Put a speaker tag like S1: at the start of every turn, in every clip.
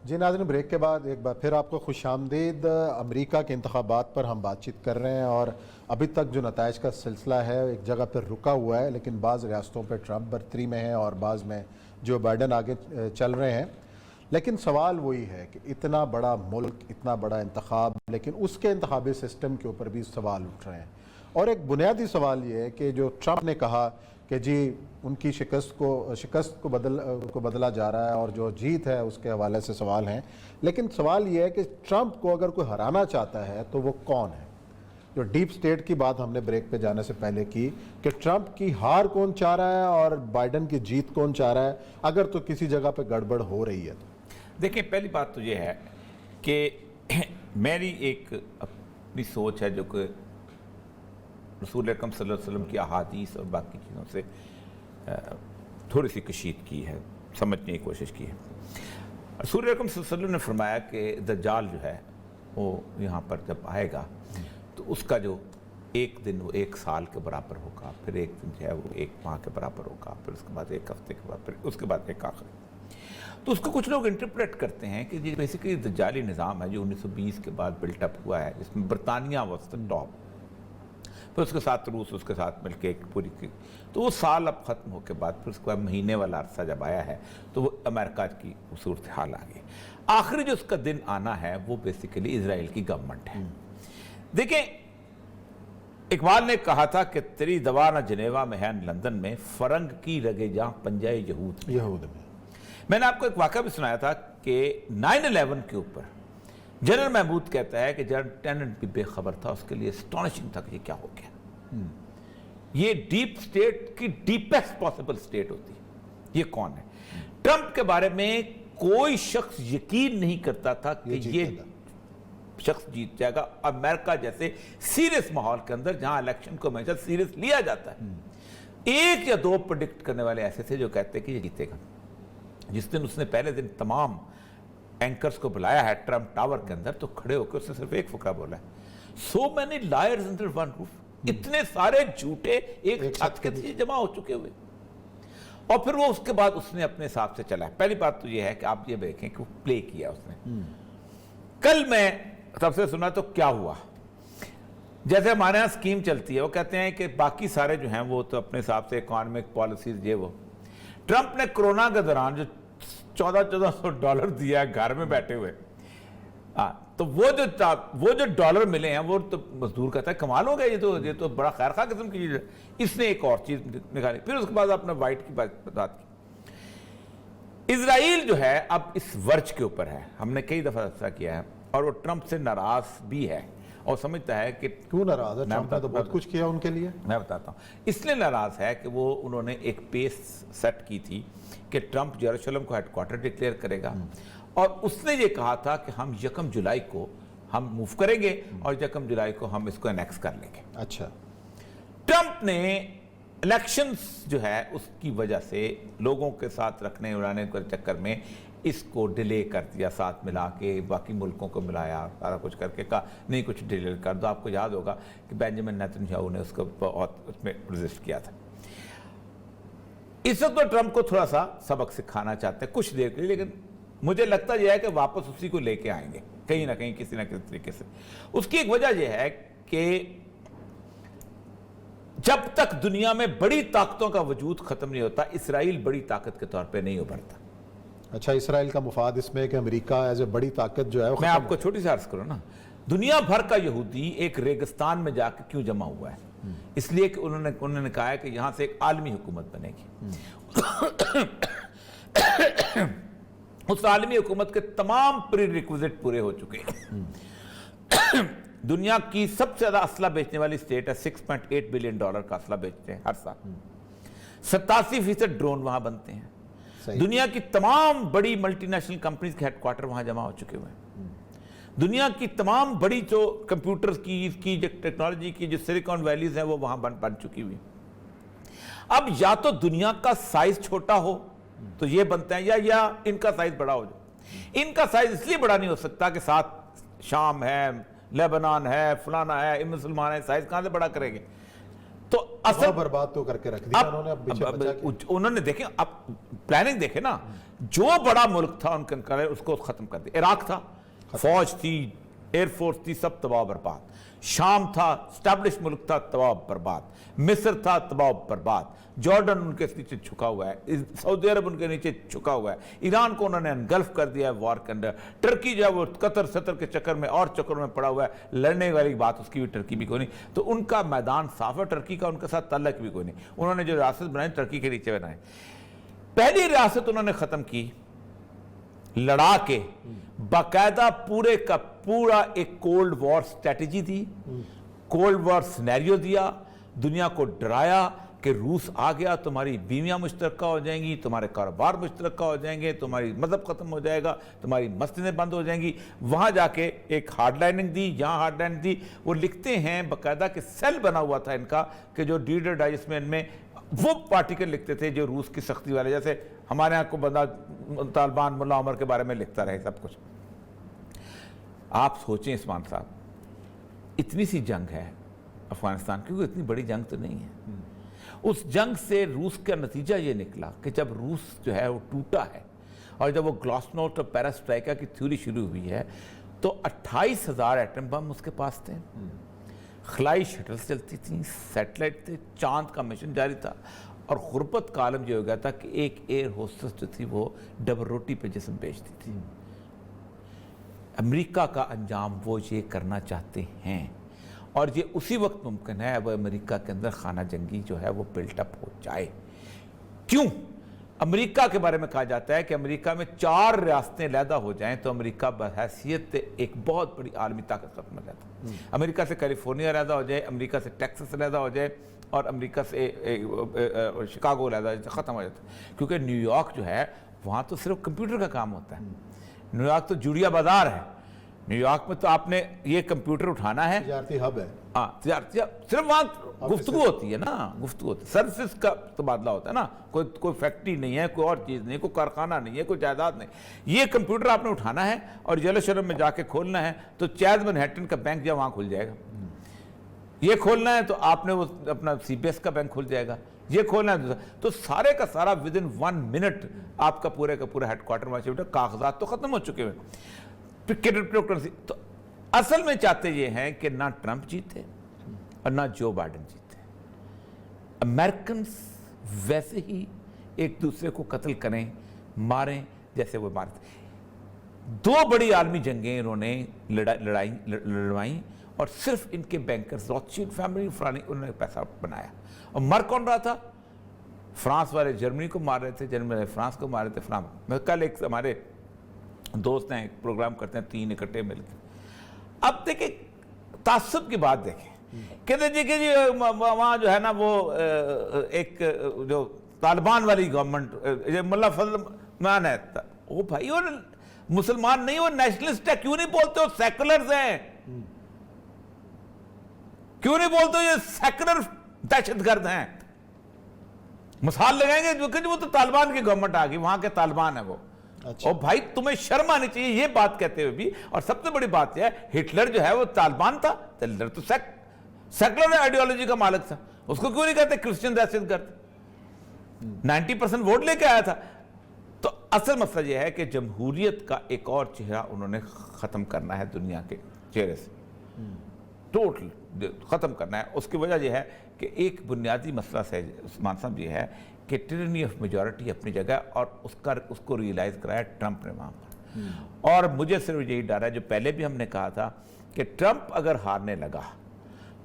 S1: جی ناظرین، بریک کے بعد ایک بار پھر آپ کو خوش آمدید۔ امریکہ کے انتخابات پر ہم بات چیت کر رہے ہیں اور ابھی تک جو نتائج کا سلسلہ ہے ایک جگہ پر رکا ہوا ہے، لیکن بعض ریاستوں پہ ٹرمپ برتری میں ہے اور بعض میں جو بائیڈن آگے چل رہے ہیں۔ لیکن سوال وہی ہے کہ اتنا بڑا ملک، اتنا بڑا انتخاب، لیکن اس کے انتخابی سسٹم کے اوپر بھی سوال اٹھ رہے ہیں۔ اور ایک بنیادی سوال یہ ہے کہ جو ٹرمپ نے کہا کہ جی ان کی شکست کو بدلا جا رہا ہے اور جو جیت ہے اس کے حوالے سے سوال ہیں، لیکن سوال یہ ہے کہ ٹرمپ کو اگر کوئی ہرانا چاہتا ہے تو وہ کون ہے؟ جو ڈیپ سٹیٹ کی بات ہم نے بریک پہ جانے سے پہلے کی کہ ٹرمپ کی ہار کون چاہ رہا ہے اور بائیڈن کی جیت کون چاہ رہا ہے، اگر تو کسی جگہ پہ گڑبڑ ہو رہی ہے تو
S2: دیکھیں، پہلی بات تو یہ ہے کہ میری ایک اپنی سوچ ہے جو کہ رسول اکرم صلی اللہ علیہ وسلم کی احادیث اور باقی چیزوں سے تھوڑی سی کشید کی ہے، سمجھنے کی کوشش کی ہے۔ رسول اکرم صلی اللہ علیہ وسلم نے فرمایا کہ دجال جو ہے وہ یہاں پر جب آئے گا تو اس کا جو ایک دن وہ 1 سال کے برابر ہوگا، پھر ایک دن جو ہے وہ 1 ماہ کے برابر ہوگا، پھر اس کے بعد 1 ہفتے کے بعد، پھر اس کے بعد 1 آخر۔ تو اس کو کچھ لوگ انٹرپریٹ کرتے ہیں کہ یہ بیسیکلی دجالی نظام ہے جو 1920 کے بعد بلٹ اپ ہوا ہے، جس میں برطانیہ واز دی ٹاپ، پھر اس کے ساتھ روس اس کے ساتھ مل کے ایک پوری کی، تو وہ سال اب ختم ہو کے بعد پھر اس کے بعد مہینے والا عرصہ جب آیا ہے تو وہ امریکہ کی صورتحال آ گئی۔ آخری جو اس کا دن آنا ہے وہ بیسیکلی اسرائیل کی گورنمنٹ ہے۔ دیکھیں، اقبال نے کہا تھا کہ تیری دوا نہ جنیوا میں ہے نہ لندن میں، فرنگ کی رگے جہاں پنجائے یہود میں۔ میں نے آپ کو ایک واقعہ بھی سنایا تھا کہ 9/11 کے اوپر جنرل محمود کہتا ہے کہ جنرل ٹیننٹ بھی بے خبر تھا، اس کے لیے اسٹانشنگ تھا کہ یہ کیا ہو گیا۔ یہ ڈیپ سٹیٹ کی ڈیپیسٹ پاسبل سٹیٹ ہوتی ہے۔ یہ کون ہے؟ ٹرمپ کے بارے میں کوئی شخص یقین نہیں کرتا تھا کہ یہ شخص جیت جائے گا امریکہ جیسے سیریس ماحول کے اندر، جہاں الیکشن کو ہمیشہ سیریس لیا جاتا ہے۔ 1 یا 2 پریڈکٹ کرنے والے ایسے تھے جو کہتے کہ یہ جیتے گا۔ جس دن اس نے پہلے دن تمام اینکرز کو بلایا ہے ٹرمپ ٹاور کے اندر، تو کھڑے ہو کے اس نے صرف ایک فقرہ بولا ہے، so many liars under one roof, اتنے سارے جھوٹے ایک چھت کے نیچے جمع ہو چکے ہوئے۔ اور پھر وہ اس کے بعد اس نے اپنے حساب سے چلا ہے۔ پہلی بات تو یہ ہے کہ آپ یہ دیکھیں کہ وہ پلے کیا اس نے۔ کل میں سب سے سنا تو کیا ہوا، جیسے ہمارے ہاں اسکیم چلتی ہے، وہ کہتے ہیں کہ باقی سارے جو ہیں وہ تو اپنے حساب سے اکانومک پالیسیز یہ وہ، ٹرمپ نے کرونا کے دوران جو $1400 دیا ہے گھر میں بیٹھے ہوئے، تو وہ جو ڈالر ملے ہیں وہ تو مزدور کہتا ہے کمال ہو گیا، یہ تو بڑا خیر خواہ قسم کی چیز ہے۔ اس نے ایک اور چیز نکالی، پھر اس کے بعد آپ نے وائٹ کی بات کی۔ اسرائیل جو ہے اب اس ورچ کے اوپر ہے، ہم نے کئی دفعہ ایسا کیا ہے، اور وہ ٹرمپ سے ناراض بھی ہے اور سمجھتا ہے کہ
S1: کیوں ناراض ہے؟ ٹرمپ نے تو بہت کچھ کیا ان کے لیے۔
S2: میں بتاتا ہوں اس لیے ناراض ہے کہ وہ انہوں نے ایک پیس سیٹ کی تھی کہ ٹرمپ یروشلم کو ہیڈ کوارٹر ڈکلیئر کرے گا، اور اس نے یہ کہا تھا کہ ہم 1 جولائی کو ہم موو کریں گے اور 1 جولائی کو ہم اس کو انیکس کر لیں گے۔
S1: اچھا،
S2: ٹرمپ نے الیکشنز جو ہے اس کی وجہ سے لوگوں کے ساتھ رکھنے اڑانے کے چکر میں اس کو ڈیلے کر دیا، ساتھ ملا کے باقی ملکوں کو ملایا، سارا کچھ کر کے کہا نہیں کچھ ڈیلے کر دو۔ آپ کو یاد ہوگا کہ بینجامن نیتن یاہو نے اس کو بہت اس میں رزسٹ کیا تھا۔ اس وقت تو ٹرمپ کو تھوڑا سا سبق سکھانا چاہتے ہیں کچھ دیر کے لیے، لیکن مجھے لگتا یہ ہے کہ واپس اسی کو لے کے آئیں گے کہیں نہ کہیں، کسی نہ کسی طریقے سے۔ اس کی ایک وجہ یہ ہے کہ جب تک دنیا میں بڑی طاقتوں کا وجود ختم نہیں ہوتا، اسرائیل بڑی طاقت کے طور پہ نہیں ابھرتا۔
S1: اچھا، اسرائیل کا مفاد اس میں ہے کہ امریکہ ایز اے بڑی طاقت جو ہے،
S2: میں آپ کو چھوٹی سی عرض کروں نا، دنیا بھر کا یہودی ایک ریگستان میں جا کے کیوں جمع ہوا ہے؟ اس لیے کہ انہوں نے کہا ہے کہ یہاں سے ایک عالمی حکومت بنے گی۔ اس عالمی حکومت کے تمام پری ریکوزٹ پورے ہو چکے ہیں۔ دنیا کی سب سے زیادہ اسلحہ بیچنے والی اسٹیٹ ہے، $6.8 بلین کا اسلحہ بیچتے ہیں ہر سال۔ 87% ڈرون وہاں بنتے ہیں۔ دنیا کی تمام بڑی ملٹی نیشنل کمپنیز کے ہیڈ کوارٹر وہاں جمع ہو چکے ہوئے ہیں۔ دنیا کی تمام بڑی جو کمپیوٹرز کی جو ٹیکنالوجی کی جو سلیکان ویلیز ہیں وہ وہاں بن چکی ہوئی۔ اب یا تو دنیا کا سائز چھوٹا ہو تو یہ بنتا ہے، یا ان کا سائز بڑا ہو جائے۔ ان کا سائز اس لیے بڑا نہیں ہو سکتا کہ ساتھ شام ہے، لیبنان ہے، فلانا ہے، مسلمان ہے، سائز کہاں سے بڑا کریں گے؟ تو اصل
S1: برباد تو کر کے رکھ دیا انہوں نے, اب پیچھے بچا کے
S2: انہوں نے دیکھیں, اب پلاننگ دیکھیں نا, جو بڑا ملک تھا ان کا اس کو ختم کر دیا. عراق تھا, فوج تھی, ایئر فورس تھی, سب تباہ برباد. شام تھا, اسٹیبلش ملک تھا, تباہ برباد. مصر تھا, تباہ برباد. جارڈن ان کے نیچے چھکا ہوا ہے, سعودی عرب ان کے نیچے چھکا ہوا ہے. ایران کو انہوں نے انگلف کر دیا ہے وار کے اندر. ٹرکی جو ہے وہ قطر سطر کے چکر میں اور چکر میں پڑا ہوا ہے, لڑنے والی بات اس کی بھی ٹرکی بھی کوئی نہیں. تو ان کا میدان صاف ہے ٹرکی کا, ان کے ساتھ تعلق بھی کوئی نہیں. انہوں نے جو ریاست بنائی ٹرکی کے نیچے بنائے. پہلی ریاست انہوں نے ختم کی لڑا کے, باقاعدہ پورے کا پورا ایک کولڈ وار سٹریٹجی دی, کولڈ وار سینیریو دیا, دنیا کو ڈرایا کہ روس آ گیا تمہاری بیویاں مشترکہ ہو جائیں گی, تمہارے کاروبار مشترکہ ہو جائیں گے, تمہاری مذہب ختم ہو جائے گا, تمہاری مسجدیں بند ہو جائیں گی. وہاں جا کے ایک ہارڈ لائننگ دی, یہاں ہارڈ لائننگ دی. وہ لکھتے ہیں باقاعدہ کہ سیل بنا ہوا تھا ان کا, کہ جو ریڈر ڈائجسٹ میں ان میں وہ پارٹیکل لکھتے تھے جو روس کی سختی والے, جیسے ہمارے یہاں کو بندہ طالبان ملا عمر کے بارے میں لکھتا رہے سب کچھ. آپ سوچیں عثمان صاحب, اتنی سی جنگ ہے افغانستان کی, اتنی بڑی جنگ تو نہیں ہے. اس جنگ سے روس کا نتیجہ یہ نکلا کہ جب روس جو ہے وہ ٹوٹا ہے, اور جب وہ گلاسنوٹ اور پیراسٹرائکا کی تھیوری شروع ہوئی ہے, تو 28,000 ایٹم بم اس کے پاس تھے, خلائی شٹلز چلتی تھیں, سیٹلائٹ تھے, چاند کا مشن جاری تھا. اور غربت کا عالم یہ ہو گیا تھا کہ ایک ایئر ہوسٹس جو تھی وہ ڈبل روٹی پہ جسم بیچتی تھی. امریکہ کا انجام وہ یہ کرنا چاہتے ہیں, اور یہ اسی وقت ممکن ہے اب امریکہ کے اندر خانہ جنگی جو ہے وہ بلٹ اپ ہو جائے. کیوں؟ امریکہ کے بارے میں کہا جاتا ہے کہ امریکہ میں 4 ریاستیں علیحدہ ہو جائیں تو امریکہ بحیثیت ایک بہت بڑی عالمی طاقت ختم ہو جاتا ہے. امریکہ سے کیلیفورنیا علیحدہ ہو جائے, امریکہ سے ٹیکسس علیحدہ ہو جائے, اور امریکہ سے شکاگو علیحدہ ہو جائے, ختم ہو جاتا ہے. کیونکہ نیو یارک جو ہے وہاں تو صرف کمپیوٹر کا کام ہوتا ہے. نیو یارک تو جوڑیا بازار ہے. نیو یارک میں تو آپ نے یہ کمپیوٹر اٹھانا ہے,
S1: تجارتی ہب ہے,
S2: ہاں صرف وہاں گفتگو ہوتی ہے نا, گفتگو ہوتی ہے, سروسز کا تبادلہ ہوتا ہے نا. کوئی فیکٹری نہیں ہے, کوئی اور چیز نہیں, کوئی کارخانہ نہیں ہے, کوئی جائیداد نہیں. یہ کمپیوٹر آپ نے اٹھانا ہے اور یروشلم میں جا کے کھولنا ہے تو چیز منہٹن کا بینک جب وہاں کھل جائے گا. یہ کھولنا ہے تو آپ نے وہ اپنا سی بی ایس کا بینک کھل جائے گا. یہ کھولنا ہے تو سارے کا سارا ودن 1 منٹ آپ کا پورے کا پورا ہیڈ کوارٹر وہاں سے, کاغذات تو ختم ہو چکے ہوئے. تو اصل میں چاہتے یہ ہیں کہ نہ ٹرمپ جیتے اور نہ جو بائیڈن جیتے. امریکنز ویسے ہی ایک دوسرے کو قتل کریں, ماریں جیسے وہ مارتے. 2 بڑی عالمی جنگیں انہوں نے لڑوائیں, اور صرف ان کے بینکرز روتشیلڈ فیملی فلانی انہوں نے پیسہ بنایا. اور مر کون رہا تھا؟ فرانس والے جرمنی کو مار رہے تھے, جرمنی والے فرانس کو مار رہے تھے. میں کل ایک ہمارے دوست ہیں, ایک پروگرام کرتے ہیں 3 اکٹھے مل کے. اب دیکھیں تعصب کی بات دیکھیں, کہتے جی کہ وہاں جو ہے نا وہ ایک جو طالبان والی گورنمنٹ ملا فضل مان ہے, وہ بھائی وہ مسلمان نہیں, وہ نیشنلسٹ ہے. کیوں نہیں بولتے وہ سیکولرز ہیں؟ کیوں نہیں بولتے یہ سیکولر دہشت گرد ہیں؟ مثال لگائیں گے جو کہ وہ تو طالبان کی گورنمنٹ آ گئی, وہاں کے طالبان ہیں وہ. اور بھائی تمہیں شرم آنی چاہیے یہ بات کہتے ہوئے بھی. اور سب سے بڑی بات یہ ہے, ہٹلر جو ہے وہ طالبان تھا, ہٹلر تو سیکولر آئیڈیالوجی کا مالک تھا, اس کو کیوں نہیں کہتے کرسچن دہشت گرد؟ 90% ووٹ لے کے آیا تھا. تو اصل مسئلہ یہ ہے کہ جمہوریت کا ایک اور چہرہ انہوں نے ختم کرنا ہے دنیا کے چہرے سے, ٹوٹل ختم کرنا ہے. اس کی وجہ یہ ہے کہ ایک بنیادی مسئلہ سے عثمان صاحب یہ ہے کہ ٹرنی آف میجورٹی اپنی جگہ, اور اس کو ریئلائز کرایا ٹرمپ نے وہاں پر. اور مجھے صرف یہی ڈر ہے جو پہلے بھی ہم نے کہا تھا کہ ٹرمپ اگر ہارنے لگا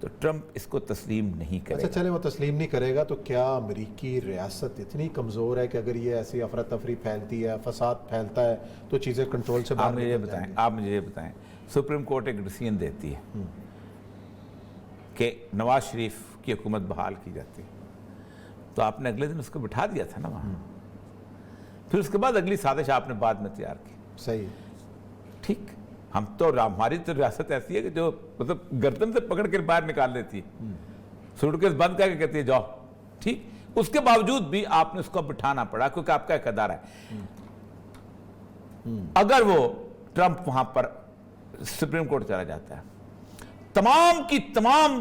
S2: تو ٹرمپ اس کو تسلیم نہیں کرے گا.
S1: اچھا چلے وہ تسلیم نہیں کرے گا, تو کیا امریکی ریاست اتنی کمزور ہے کہ اگر یہ ایسی افراتفری پھیلتی ہے, فساد پھیلتا ہے, تو چیزیں کنٹرول سے باہر نکل جائیں گی؟
S2: آپ مجھے یہ بتائیں, سپریم کورٹ ایک ڈیسیژن دیتی ہے کہ نواز شریف کی حکومت بحال کی جاتی, تو آپ نے اگلے دن اس کو بٹھا دیا تھا نا وہاں. پھر اس کے بعد اگلی سازش آپ نے بعد میں تیار کی.
S1: صحیح,
S2: ٹھیک. ہم تو ہماری تو ریاست ایسی ہے کہ جو مطلب گردن سے پکڑ کے باہر نکال لیتی ہے, سوٹکیس بند کر کے کہتی ہے جاؤ. ٹھیک. اس کے باوجود بھی آپ نے اس کو بٹھانا پڑا کیونکہ آپ کا ایک ادارہ ہے. اگر وہ ٹرمپ وہاں پر سپریم کورٹ چلا جاتا ہے, تمام کی تمام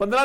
S2: 15